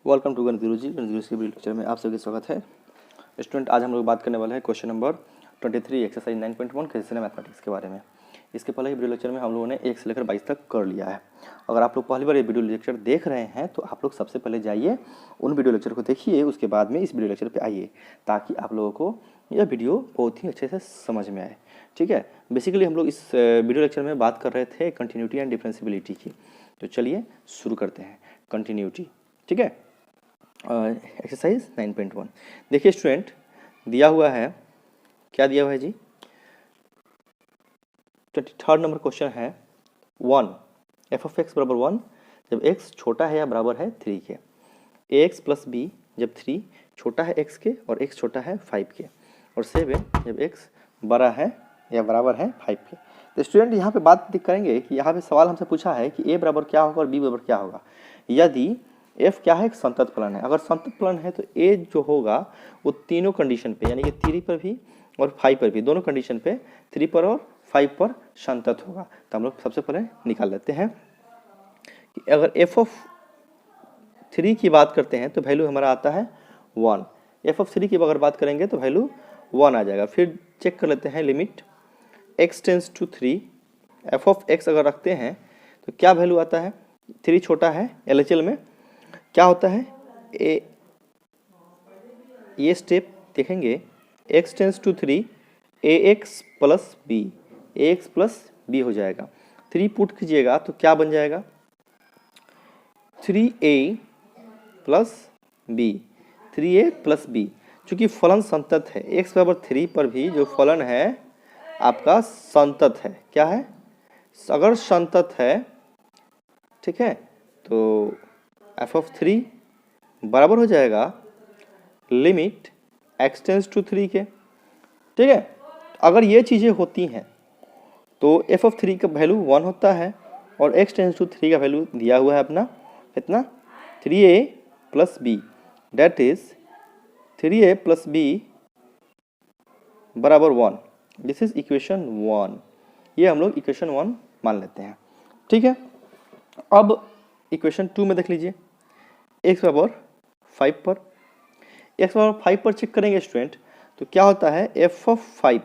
Welcome to गणित गुरुजी। गणित गुरुजी के वीडियो लेक्चर में आप सभी का स्वागत है। स्टूडेंट, आज हम लोग बात करने वाले हैं question number 23 exercise 9.1 question mathematics के बारे में। इसके पहले वीडियो लेक्चर में हम लोगों ने 1 से लेकर 22 तक कर लिया है। अगर आप लोग पहली बार ये वीडियो लेक्चर देख रहे हैं तो आप लोग सबसे पहले जाइए उन वीडियो लेक्चर को देखिए, उसके बाद में इस वीडियो लेक्चर पर आइए, ताकि आप लोगों को यह वीडियो बहुत ही अच्छे से समझ में आए। ठीक है, बेसिकली हम लोग इस वीडियो लेक्चर में बात कर रहे थे कंटिन्यूटी एंड डिफरेंशिएबिलिटी की। तो चलिए शुरू करते हैं। कंटिन्यूटी, ठीक है, एक्सरसाइज 9.1। देखिए स्टूडेंट, दिया हुआ है, क्या दिया हुआ है जी, 23 नंबर क्वेश्चन है 1 एफ ऑफ एक्स बराबर 1 जब x छोटा है या बराबर है 3 के, ax प्लस b जब 3 छोटा है x के और x छोटा है 5 के, और 7 जब x बड़ा है या बराबर है 5 के। तो स्टूडेंट यहाँ पे बात करेंगे कि यहाँ पे सवाल हमसे पूछा है कि a बराबर क्या होगा और b बराबर क्या होगा यदि f क्या है, एक संतत फलन है। अगर संतत फलन है तो a जो होगा वो तीनों कंडीशन पे, यानी कि 3 पर भी और 5 पर भी, दोनों कंडीशन पे 3 पर और 5 पर संतत होगा। तो हम लोग सबसे पहले निकाल लेते हैं कि अगर f ऑफ 3 की बात करते हैं तो वैल्यू हमारा आता है 1। f ऑफ 3 की अगर बात करेंगे तो वैल्यू 1 आ जाएगा। फिर चेक कर लेते हैं limit x tends to 3, f of x अगर रखते हैं तो क्या वैल्यू आता है, 3 छोटा है LHL में क्या होता है, ये स्टेप देखेंगे x tends to 3 ax plus b, ax plus b हो जाएगा। 3 पुट कीजिएगा तो क्या बन जाएगा, 3a plus b, 3a plus b। चूँकि फलन संतत है, x बराबर 3 पर भी जो फलन है आपका संतत है, क्या है, अगर संतत है, ठीक है, तो f ऑफ 3 बराबर हो जाएगा लिमिट x टेंस टू 3 के। ठीक है, अगर ये चीज़ें होती हैं तो f ऑफ 3 का वैल्यू 1 होता है और x टेंस टू 3 का वैल्यू दिया हुआ है अपना कितना, 3a plus b, that is 3a plus b बराबर 1। This is equation 1। ये हम लोग इक्वेशन 1 मान लेते हैं। ठीक है, अब इक्वेशन 2 में देख लीजिए x बराबर 5 पर, x बराबर 5 पर चेक करेंगे स्टूडेंट तो क्या होता है, f ऑफ 5,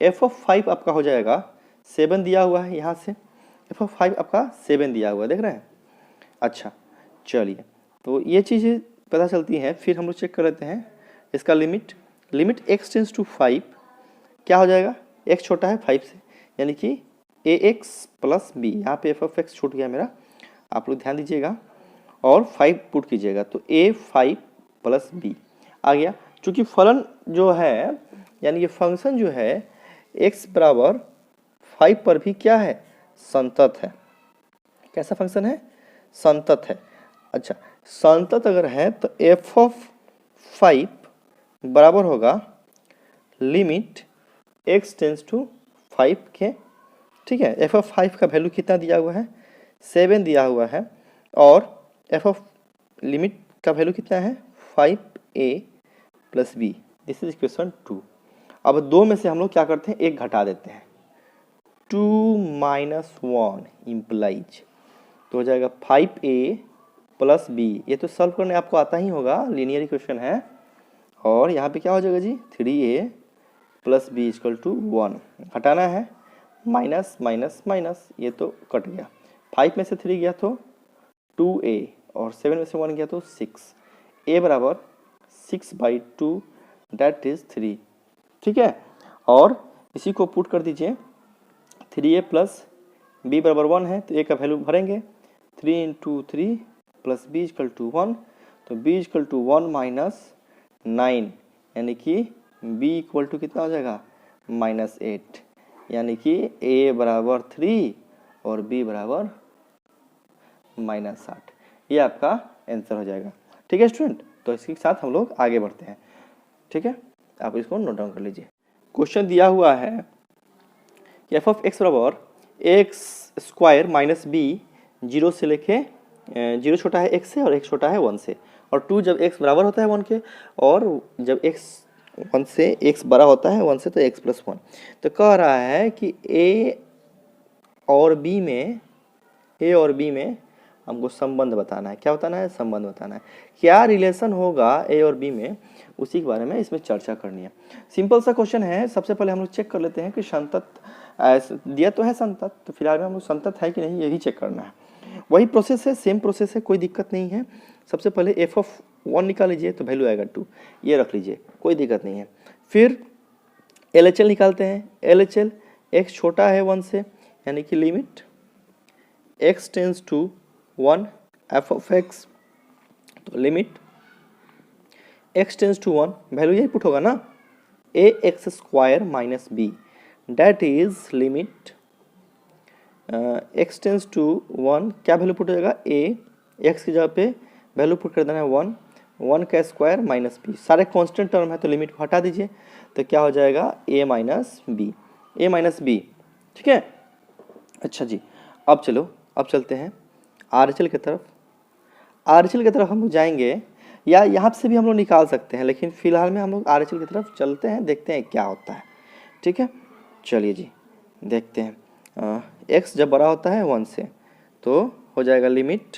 f ऑफ 5 आपका हो जाएगा 7 दिया हुआ है, यहाँ से f ऑफ 5 आपका 7 दिया हुआ है, देख रहे हैं। अच्छा चलिए, तो ये चीज़ें पता चलती हैं। फिर हम लोग चेक कर लेते हैं इसका लिमिट x टेंस टू 5 क्या हो जाएगा, x छोटा है 5 से, यानी कि ax प्लस b, यहाँ पे f ऑफ x छूट गया मेरा, आप लोग ध्यान दीजिएगा, और 5 पुट कीजिएगा तो a5 प्लस b आ गया। चूँकि फलन जो है, यानी कि फंक्शन जो है x बराबर 5 पर भी क्या है, संतत है। कैसा फंक्शन है, संतत है। अच्छा, संतत अगर है तो f ऑफ 5 बराबर होगा लिमिट x टेंस टू 5 के। ठीक है, f ऑफ 5 का वैल्यू कितना दिया हुआ है, 7 दिया हुआ है, और f ऑफ लिमिट का वैल्यू कितना है, 5a plus b। This is equation 2। अब 2 में से हम लोग क्या करते हैं, एक घटा देते हैं, 2 माइनस 1 इम्प्लाइज, तो हो जाएगा 5a प्लस b। ये तो सॉल्व करने आपको आता ही होगा, लीनियर इक्वेशन है। और यहाँ पे क्या हो जाएगा जी, 3a plus b equal to 1। घटाना है, माइनस माइनस माइनस, ये तो कट गया, 5 में से 3 गया तो 2a, और 7 में से 1 गया तो 6, a बराबर 6/2 डेट इज 3। ठीक है, और इसी को पुट कर दीजिए, 3a प्लस b बराबर 1 है तो a का वैल्यू भरेंगे, 3 into 3 plus b equal to 1, तो b इक्वल टू 1 माइनस 9, यानी कि b इक्वल टू कितना हो जाएगा, -8, यानी कि a बराबर 3 और b बराबर -8। ये आपका आंसर हो जाएगा। ठीक है स्टूडेंट, तो इसके साथ हम लोग आगे बढ़ते हैं। ठीक है, आप इसको नोट डाउन कर लीजिए। क्वेश्चन दिया हुआ है कि f ऑफ x बराबर एक्स स्क्वायर माइनस b, 0 से लेके 0 छोटा है x से और x छोटा है 1 से, और 2 जब x बराबर होता है 1 के, और जब x 1 से x बड़ा होता है 1 से तो x प्लस 1। तो कह रहा है कि a और b में हमको संबंध बताना है। क्या बताना है? संबंध बताना है। क्या रिलेशन होगा ए और बी में, उसी के बारे में इसमें चर्चा करनी है। सिंपल सा क्वेश्चन है। सबसे पहले हम लोग चेक कर लेते हैं कि संतत दिया तो है संतत, तो फिलहाल में हम लोग संतत है कि नहीं यही चेक करना है। वही प्रोसेस है, सेम प्रोसेस है, कोई दिक्कत नहीं है। सबसे पहले f(1) निकाल लीजिए तो वैल्यू आएगा 2, ये रख लीजिए, कोई दिक्कत नहीं है। फिर LHL निकालते हैं। LHL x छोटा है 1 से, यानी कि limit x tends to 1 f(x), तो limit x tends to 1, value यही पुट होगा ना, ax² minus b, that is limit x tends to 1, क्या वैल्यू पुट हो जाएगा, a, x की जगह पे वैल्यू पुट कर देना है 1, 1 का स्क्वायर माइनस b, सारे कांस्टेंट टर्म है तो लिमिट को हटा दीजिए, तो क्या हो जाएगा a माइनस b, ठीक है। अच्छा जी, अब चलो, अब चलते हैं RHL की तरफ। RHL की तरफ हम लोग जाएंगे, या यहाँ से भी हम लोग निकाल सकते हैं, लेकिन फिलहाल में हम लोग RHL की तरफ चलते हैं, देखते हैं क्या होता है, ठीक है। चलिए जी, देखते हैं। x जब बड़ा होता है 1 से, तो हो जाएगा limit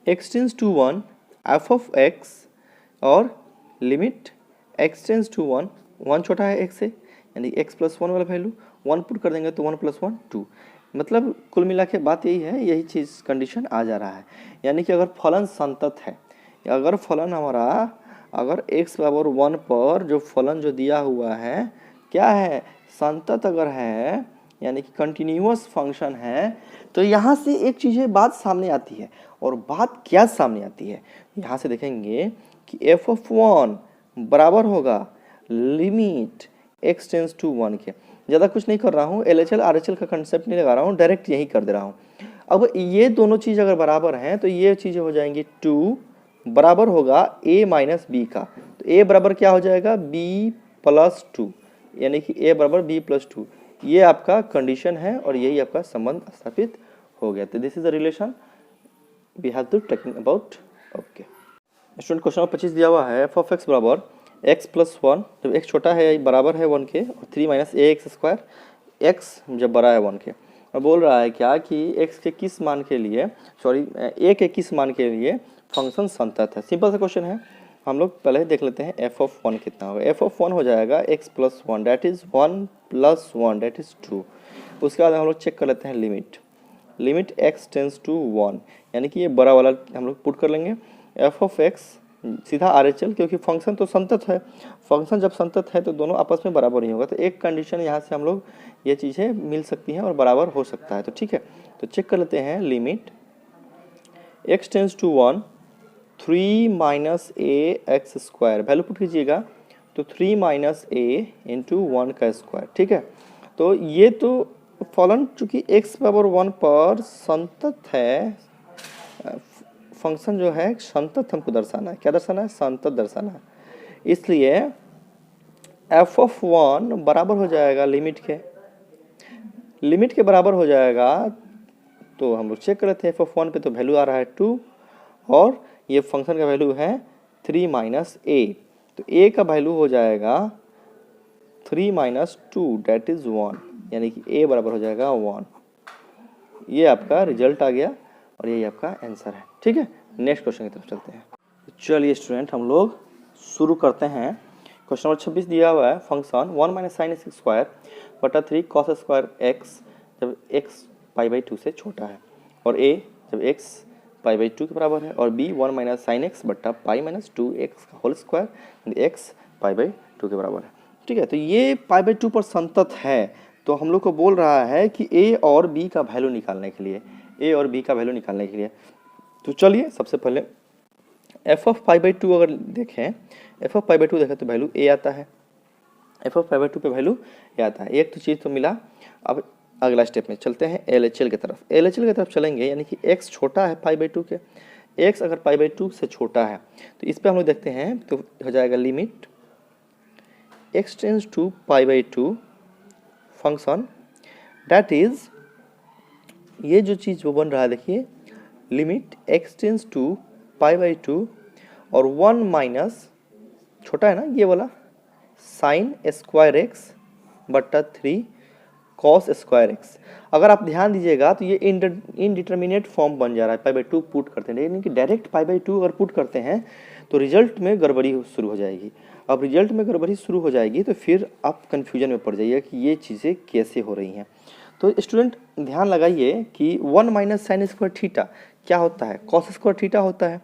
x tends to 1 f(x) और लिमिट x टेंस टू 1, 1 छोटा है x से, यानी x प्लस 1 वाला वैल्यू 1 पुट कर देंगे तो 1 प्लस 1 2। मतलब कुल मिला के बात यही है, यही चीज़ कंडीशन आ जा रहा है। यानी कि अगर फलन संतत है, अगर फलन हमारा अगर x बराबर 1 पर जो फलन जो दिया हुआ है क्या है, संतत अगर है, यानी कि कंटिन्यूअस फंक्शन है, तो यहाँ से एक चीज़ बात सामने आती है। और बात क्या सामने आती है, यहाँ से देखेंगे कि f(1) बराबर होगा लिमिट x टेंस टू 1 के। ज़्यादा कुछ नहीं कर रहा हूँ, LHL RHL का कंसेप्ट नहीं लगा रहा हूँ, डायरेक्ट यही कर दे रहा हूँ। अब ये दोनों चीज़ अगर बराबर हैं तो ये चीज़ें हो जाएंगी 2 बराबर होगा a माइनस b का, तो a बराबर क्या हो जाएगा b प्लस 2, यानी कि a बराबर b प्लस 2। ये आपका कंडीशन है और यही आपका संबंध स्थापित हो गया। तो this is the relation we have to talking about. Okay student, question number 25 दिया हुआ है f(x) बराबर x प्लस 1, जब x छोटा है बराबर है 1 के, और 3 माइनस ax², x जब बड़ा है 1 के। और बोल रहा है क्या कि x के किस मान के लिए, सॉरी a के किस मान के लिए फंक्शन संतत है। सिंपल सा क्वेश्चन है, हम लोग पहले देख लेते हैं f(1) कितना होगा। f(1) हो जाएगा x plus 1, that is 1 plus 1 that is 2। उसके बाद हम लोग चेक कर लेते हैं लिमिट x टेंस टू 1, यानी कि ये बड़ा वाला हम लोग पुट कर लेंगे। f(x) सीधा RHL, क्योंकि फंक्शन तो संतत है, फंक्शन जब संतत है तो दोनों आपस में बराबर ही होगा, तो एक कंडीशन यहाँ से हम लोग ये चीज़ें मिल सकती हैं और बराबर हो सकता है, तो ठीक है। तो चेक कर लेते हैं limit x tends to 1, 3 minus ax², value put कीजिएगा तो 3 माइनस a इंटू 1 का स्क्वायर, ठीक है। तो ये तो फलन चूँकि x बराबर 1 पर संतत है, फंक्शन जो है संतत हमको दर्शाना है। क्या दर्शाना है? संतत दर्शाना है। इसलिए f(1) बराबर हो जाएगा लिमिट के बराबर हो जाएगा। तो हम लोग चेक कर लेते हैं f(1) पे, तो वैल्यू आ रहा है 2 और ये फंक्शन का वैल्यू है 3 माइनस a, तो a का वैल्यू हो जाएगा 3 माइनस 2 डेट इज 1, यानी कि a बराबर हो जाएगा 1। ये आपका रिजल्ट आ गया और यही आपका आंसर है, ठीक है। नेक्स्ट क्वेश्चन की तरफ चलते हैं। चलिए स्टूडेंट, हम लोग शुरू करते हैं। क्वेश्चन नंबर 26 दिया हुआ है, फंक्शन 1 माइनस साइन x² बटा 3 कॉस स्क्वायर x जब x π/2 से छोटा है, और a जब x π/2 के बराबर है, और b 1 माइनस साइन x बटा π-2x का होल स्क्वायर x π/2 के बराबर है, ठीक है। तो ये π/2 पर संतत है, तो हम लोग को बोल रहा है कि a और b का वैल्यू निकालने के लिए, तो चलिए सबसे पहले f(π/2) अगर देखें, f(π/2) देखें तो वैल्यू a आता है, f(π/2) पे वैल्यू a आता है। एक तो चीज़ तो मिला। अब अगला स्टेप में चलते हैं LHL की तरफ चलेंगे, यानी कि x छोटा है π/2 के, x अगर π/2 से छोटा है तो इस पे हम लोग देखते हैं, तो हो जाएगा limit x tends to π/2 function, that is ये जो चीज़ वो बन रहा है, देखिए लिमिट x टेंस टू π/2 और 1 माइनस छोटा है ना ये वाला साइन स्क्वायर x बटा 3 कॉस स्क्वायर एक्स। अगर आप ध्यान दीजिएगा तो ये इनडिटर्मिनेट फॉर्म बन जा रहा है, पाई बाई टू पुट करते हैं, यानी कि डायरेक्ट पाई बाई टू अगर पुट करते हैं तो रिजल्ट में गड़बड़ी शुरू हो जाएगी। अब रिजल्ट में गड़बड़ी शुरू हो जाएगी तो फिर आप कन्फ्यूजन में पड़ जाइए कि ये चीज़ें कैसे हो रही हैं। तो स्टूडेंट ध्यान लगाइए कि 1 माइनस साइन स्क्वायर थीटा क्या होता है, कॉस स्क्वायर थीटा होता है।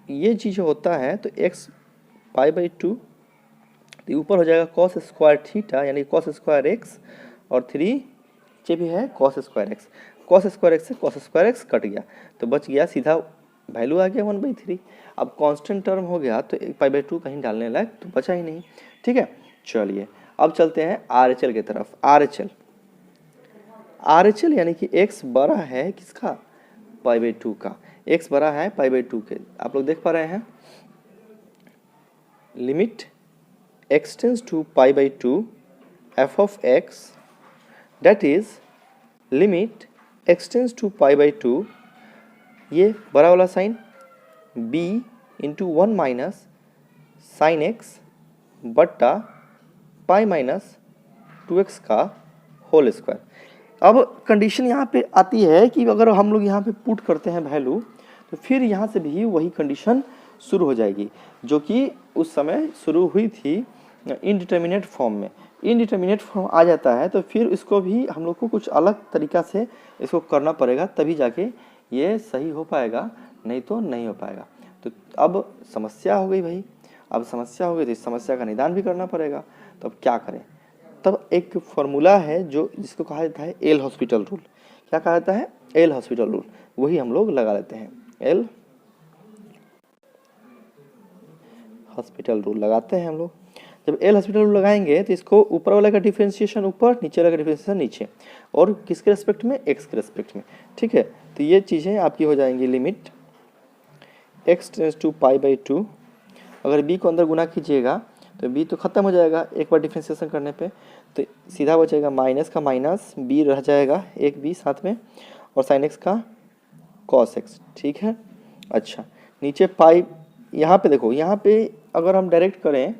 ये चीज़ होता है तो एक्स पाई बाई टू, तो ऊपर हो जाएगा कॉस स्क्वायर थीटा यानी कॉस स्क्वायर एक्स, और 3 नीचे भी है cos square x. Cos square x से कॉस स्क्वायर एक्स कट गया तो बच गया सीधा वैल्यू आ गया 1/3। अब कांस्टेंट टर्म हो गया तो पाई बाई टू कहीं डालने लायक तो बचा ही नहीं। ठीक है, चलिए अब चलते हैं RHL की तरफ। RHL यानी कि x बड़ा है किसका, पाई बाई टू का। x बड़ा है पाई बाई टू के, आप लोग देख पा रहे हैं। Limit x tends to pi by two f of x, that is limit x tends to pi by two, ये बड़ा वाला sine b into 1 minus sine X बट्टा पाई माइनस 2x का होल स्क्वायर। अब कंडीशन यहाँ पे आती है कि अगर हम लोग यहाँ पे पुट करते हैं वैल्यू तो फिर यहाँ से भी वही कंडीशन शुरू हो जाएगी जो कि उस समय शुरू हुई थी इनडिटर्मिनेट फॉर्म में। इनडिटर्मिनेट फॉर्म आ जाता है तो फिर इसको भी हम लोग को कुछ अलग तरीका से इसको करना पड़ेगा, तभी जाके ये सही हो पाएगा, नहीं तो नहीं हो पाएगा। तो अब समस्या हो गई भाई, अब समस्या हो गई तो इस समस्या का निदान भी करना पड़ेगा। तो अब क्या करें, तब एक फॉर्मूला है जो जिसको कहा जाता है एल हॉस्पिटल रूल। क्या कहा जाता है, एल हॉस्पिटल रूल, वही हम लोग लगा लेते हैं। एल हॉस्पिटल रूल लगाते हैं हम लोग। जब एल हॉस्पिटल रूल लगाएंगे तो इसको ऊपर वाले का डिफरेंशिएशन ऊपर, नीचे वाला का डिफरेंशिएशन नीचे, और किसके रेस्पेक्ट में, एक्स के रेस्पेक्ट में। ठीक है, तो ये चीज़ें आपकी हो जाएंगी। Limit X tends to pi by two, अगर बी को अंदर गुना कीजिएगा तो बी तो खत्म हो जाएगा एक बार डिफरेंशिएशन करने पे, तो सीधा बचेगा माइनस का माइनस, बी रह जाएगा एक बी साथ में, और साइन एक्स का कॉस एक्स। ठीक है, अच्छा नीचे पाई, यहाँ पे देखो, यहाँ पे अगर हम डायरेक्ट करें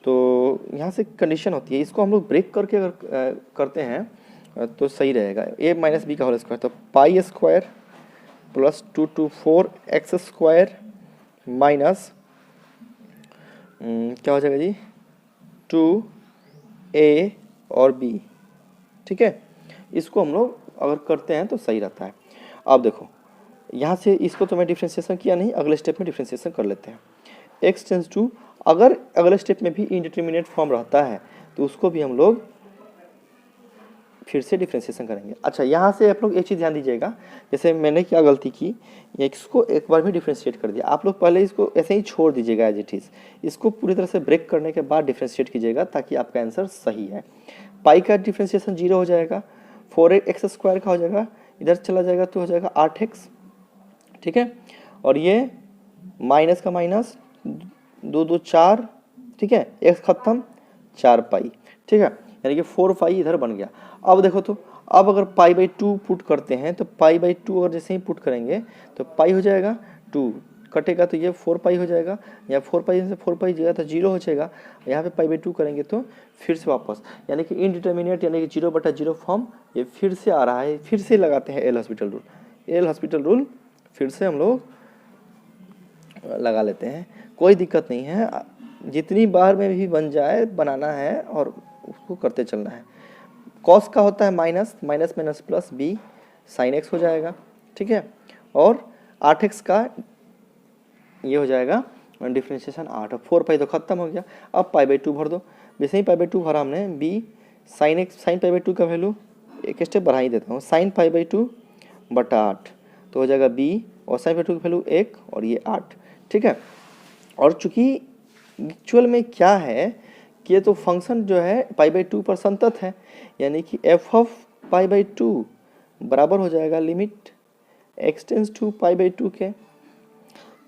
तो यहाँ से कंडीशन होती है, इसको हम लोग ब्रेक करके अगर करते हैं तो सही रहेगा। ए माइनस बी का होल स्क्वायर, तो pi square plus 2 to 4 x square minus क्या हो जाएगा जी 2a और b। ठीक है, इसको हम लोग अगर करते हैं तो सही रहता है। अब देखो यहाँ से इसको तो मैं डिफ्रेंशिएशन किया नहीं, अगले स्टेप में डिफ्रेंशिएशन कर लेते हैं। x टेंस टू, अगर अगले स्टेप में भी इनडिटर्मिनेट फॉर्म रहता है तो उसको भी हम लोग फिर से डिफ्रेंशिएशन करेंगे। अच्छा, यहाँ से आप लोग एक चीज़ ध्यान दीजिएगा, जैसे मैंने क्या गलती की, इसको एक बार भी डिफ्रेंशिएट कर दिया। आप लोग पहले इसको ऐसे ही छोड़ दीजिएगा एज इट इज़, इसको पूरी तरह से ब्रेक करने के बाद डिफ्रेंशिएट कीजिएगा ताकि आपका आंसर सही है। पाई का डिफ्रेंशिएशन 0 हो जाएगा, 4x स्क्वायर का हो जाएगा, इधर चला जाएगा तो हो जाएगा 8x। ठीक है, और ये माइनस का माइनस 2 2 4, ठीक है, x खत्म 4 पाई। ठीक है, यानी कि 4 पाई इधर बन गया। अब देखो तो अब अगर पाई बाई टू पुट करते हैं तो पाई बाई टू अगर जैसे ही पुट करेंगे तो पाई हो जाएगा 2, कटेगा तो ये 4 पाई हो जाएगा, या 4 पाई से 4 पाई जाएगा तो 0 हो जाएगा। यहाँ पे पाई बाई टू करेंगे तो फिर से वापस, यानी कि इनडिटर्मिनेट यानी कि 0/0 फॉर्म ये फिर से आ रहा है। फिर से लगाते हैं L hospital rule. L hospital rule फिर से हम लोग लगा लेते हैं, कोई दिक्कत नहीं है, जितनी बार में भी बन जाए बनाना है और उसको करते चलना है। कॉस का होता है minus, minus minus plus B sine X हो जाएगा। ठीक है, और 8x का ये हो जाएगा डिफ्रेंशिएशन 8, 4 पाई तो खत्म हो गया। अब पाई बाई टू भर दो, जैसे ही पाई बाई टू भरा हमने, B sine X, sine pi by two का वैल्यू एक स्टेप बढ़ा ही देता हूँ, साइन पाई बाई टू बटा 8 तो हो जाएगा बी, और साइन पाई टू की वैल्यू 1 और ये 8। ठीक है, और चूंकि एक्चुअल में क्या है कि ये तो फंक्शन जो है पाई बाई टू पर संतत है, यानी कि F of pi by two बराबर हो जाएगा limit X tends to pi by two के।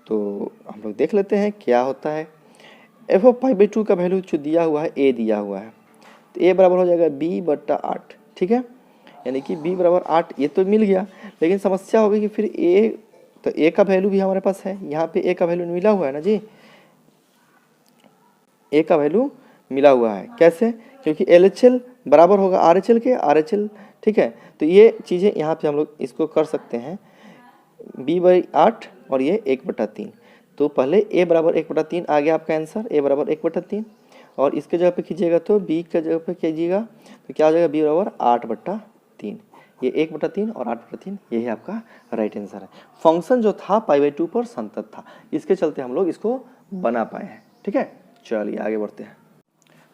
तो हम लोग देख लेते हैं क्या होता है। F of pi by two का वैल्यू जो दिया हुआ है, ए दिया हुआ है, तो ए बराबर हो जाएगा बी बट्टा 8। ठीक है, यानी कि बी बराबर 8, ये तो मिल गया, लेकिन समस्या हो गई कि फिर ए, तो ए का वैल्यू भी हमारे पास है, यहाँ पे ए का वैल्यू मिला हुआ है ना जी, ए का वैल्यू मिला हुआ है। कैसे? क्योंकि LHL बराबर होगा RHL के, RHL, ठीक है। तो ये चीज़ें यहाँ पे हम लोग इसको कर सकते हैं, b/8 और ये 1/3। तो पहले a बराबर 1/3 आ गया आपका आंसर, a बराबर 1/3, और इसके जगह पे कीजिएगा तो b के जगह पे कीजिएगा तो क्या हो जाएगा, b बराबर 8/3। ये 1/3 और 8/3, यही आपका राइट आंसर है। फंक्शन जो था π/2 पर संतत था, इसके चलते हम लोग इसको बना पाए हैं। ठीक है, चलिए आगे बढ़ते हैं।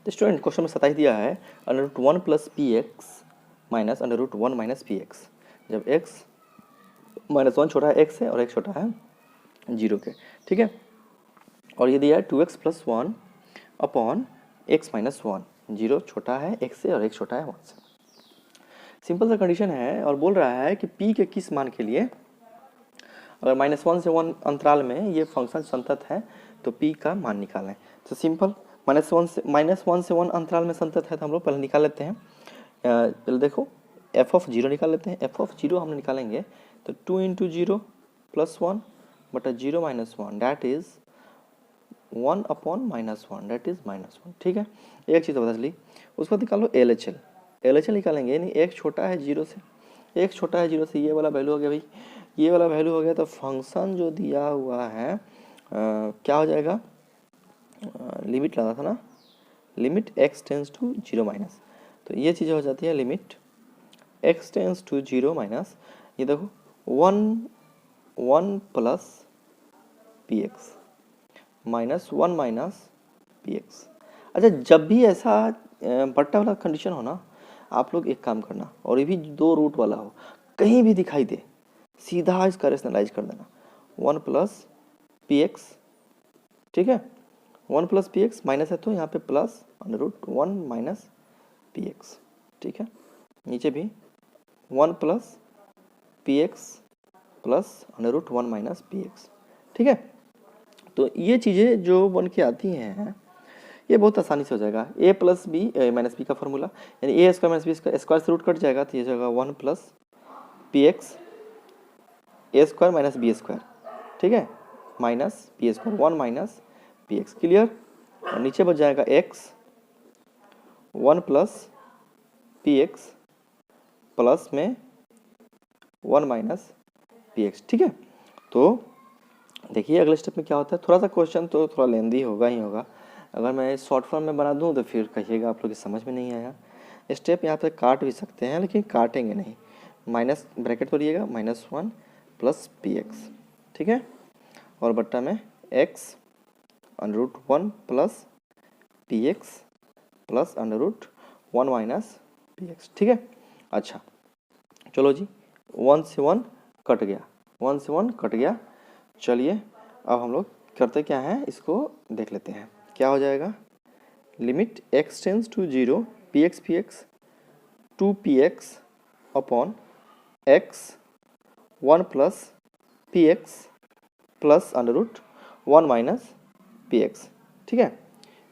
तो स्टूडेंट क्वेश्चन में 27 दिया है √1 + px माइनस √1 - px, जब x -1 छोटा है x से और x छोटा है 0 के। ठीक है, और ये दिया है 2x + 1 अपॉन x - 1, 0 छोटा है x से और x छोटा है 1 से। सिंपल सा कंडीशन है और बोल रहा है कि p के किस मान के लिए अगर -1 से 1 अंतराल में ये फंक्शन संतत है तो p का मान निकालें। तो सिंपल, -1 से 1 अंतराल में संतत है तो हम लोग पहले निकाल लेते हैं। पहले देखो f(0) निकाल लेते हैं। f(0) हम निकालेंगे तो 2 × 0 + 1 बटा 0 - 1, that is 1 upon -1, that is -1। ठीक है, एक चीज़ पता चली। उसके बाद निकालो LHL निकालेंगे, यानी एक छोटा है 0 से, एक छोटा है 0 से, ये वाला वैल्यू हो गया भाई, ये वाला वैल्यू हो गया। तो फंक्शन जो दिया हुआ है क्या हो जाएगा, लिमिट लगा था ना, लिमिट x टेंस टू 0 - तो ये चीज़ें हो जाती है लिमिट x टेंस टू 0 - ये देखो 1 + px -1 - px। अच्छा, जब भी ऐसा बट्टा वाला कंडीशन हो ना, आप लोग एक काम करना, और ये भी 2 रूट वाला हो, कहीं भी दिखाई दे सीधा इसका रेशनलाइज कर देना, 1 + px। ठीक है, 1 + px माइनस है तो यहाँ पे प्लस √1 - px। ठीक है, नीचे भी 1 + px प्लस √1 - px। ठीक है, तो ये चीज़ें जो बन के आती हैं ये बहुत आसानी से हो जाएगा। a + b - b का फॉर्मूला, यानी a² - b स्क्वायर से रूट कट जाएगा तो ये जाएगा 1 + px a² - b²। ठीक है, माइनस p², 1 - px, क्लियर। और नीचे बच जाएगा x 1 + px प्लस में 1 - px। ठीक है, तो देखिए अगले स्टेप में क्या होता है। थोड़ा सा क्वेश्चन तो थोड़ा लेंदी होगा ही होगा, अगर मैं शॉर्ट फॉर्म में बना दूं तो फिर कहिएगा आप लोग समझ में नहीं आया। स्टेप यहाँ पे काट भी सकते हैं लेकिन काटेंगे नहीं, माइनस ब्रैकेट तोड़िएगा, -1 + px। ठीक है, और बट्टा में x √1 + px प्लस √1 - px। ठीक है, अच्छा चलो जी, 1 से 1 कट गया, 1 से 1 कट गया। चलिए अब हम लोग करते क्या हैं, इसको देख लेते हैं। क्या हो जाएगा, limit x tends to 0 px 2px upon x 1 + px plus √1 - px। ठीक है,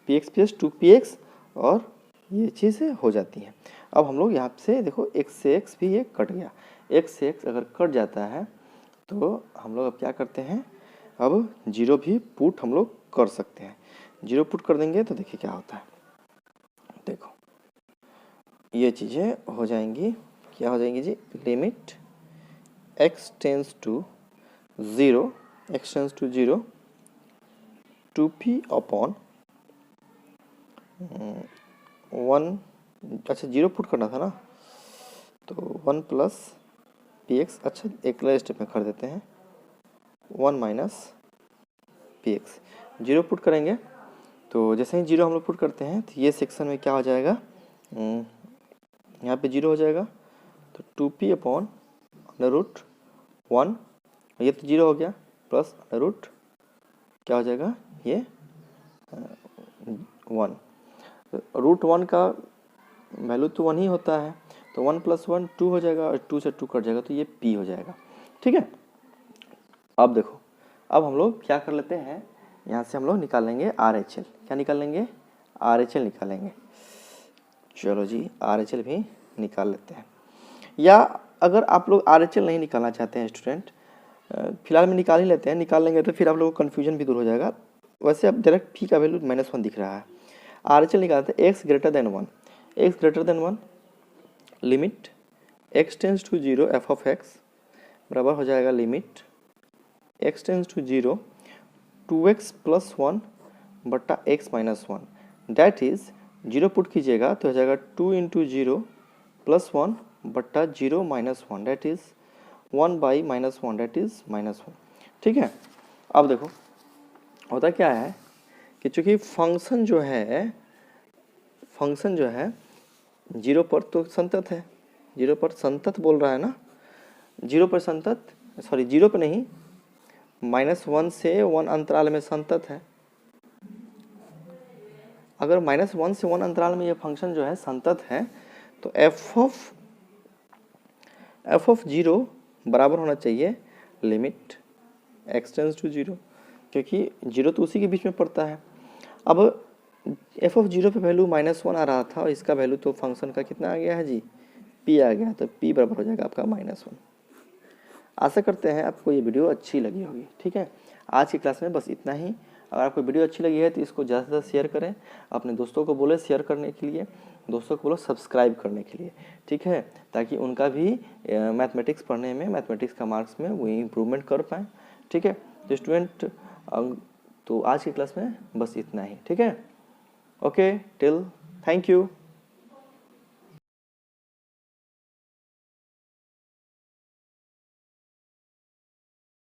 px + 2px और ये चीज़ें हो जाती हैं। अब हम लोग यहाँ से देखो x से x भी ये कट गया, x से x अगर कट जाता है तो हम लोग अब क्या करते हैं, अब 0 भी पुट हम लोग कर सकते हैं। 0 पुट कर देंगे तो देखिए क्या होता है, देखो ये चीज़ें हो जाएंगी, क्या हो जाएंगी जी, limit x tends to 0 2p upon 1, अच्छा 0 पुट करना था ना, तो 1 + px, अच्छा एक स्टेप में कर देते हैं 1 - px। 0 पुट करेंगे तो जैसे ही 0 हम लोग पुट करते हैं तो ये सेक्शन में क्या हो जाएगा, यहाँ पे 0 हो जाएगा तो 2p अपॉन √1, ये तो 0 हो गया, प्लस रूट क्या हो जाएगा, ये 1, √1 का वैल्यू तो 1 ही होता है, तो 1 + 1 2 हो जाएगा, और 2 से 2 कट जाएगा तो ये p हो जाएगा। ठीक है, अब देखो, अब हम लोग क्या कर लेते हैं, यहाँ से हम लोग निकालेंगे RHL। क्या निकालेंगे, RHL निकालेंगे। चलो जी, RHL भी निकाल लेते हैं। या अगर आप लोग RHL नहीं निकालना चाहते हैं स्टूडेंट, फिलहाल में निकाल ही लेते हैं, निकाल लेंगे तो फिर आप लोगों को कन्फ्यूजन भी दूर हो जाएगा। वैसे अब डायरेक्ट p का वैल्यू -1 दिख रहा है, RHL निकालते हैं x greater than 1, x greater than 1 लिमिट x tends to 0 f of x बराबर हो जाएगा limit x tends to 0 2x plus 1 बट्टा x minus 1, that is 0 put कीजिएगा तो हो जाएगा 2 इंटू 0 प्लस 1 बट्टा 0 minus 1, that is 1 by minus 1, that is minus 1। ठीक है, अब देखो होता क्या है कि चूंकि फंक्शन जो है 0 पर तो संतत है, 0 पर संतत बोल रहा है ना, 0 पर संतत, सॉरी 0 पर नहीं, -1 से 1 अंतराल में संतत है। अगर -1 से 1 अंतराल में ये फंक्शन जो है संतत है तो f ऑफ 0 बराबर होना चाहिए लिमिट x टेंस टू 0, क्योंकि 0 तो उसी के बीच में पड़ता है। अब f ऑफ 0 पे वैल्यू -1 आ रहा था और इसका वैल्यू तो फंक्शन का कितना आ गया है जी, p आ गया, तो p बराबर हो जाएगा आपका -1। आशा करते हैं आपको ये वीडियो अच्छी लगी होगी। ठीक है, आज की क्लास में बस इतना ही। अगर आपको वीडियो अच्छी लगी है तो इसको ज़्यादा से ज़्यादा शेयर करें, अपने दोस्तों को बोले शेयर करने के लिए, दोस्तों को बोलो सब्सक्राइब करने के लिए। ठीक है, ताकि उनका भी मैथमेटिक्स पढ़ने में, मैथमेटिक्स का मार्क्स में वो इम्प्रूवमेंट कर पाएँ। ठीक है, तो स्टूडेंट तो आज की क्लास में बस इतना ही। ठीक है, ओके टिल, थैंक यू।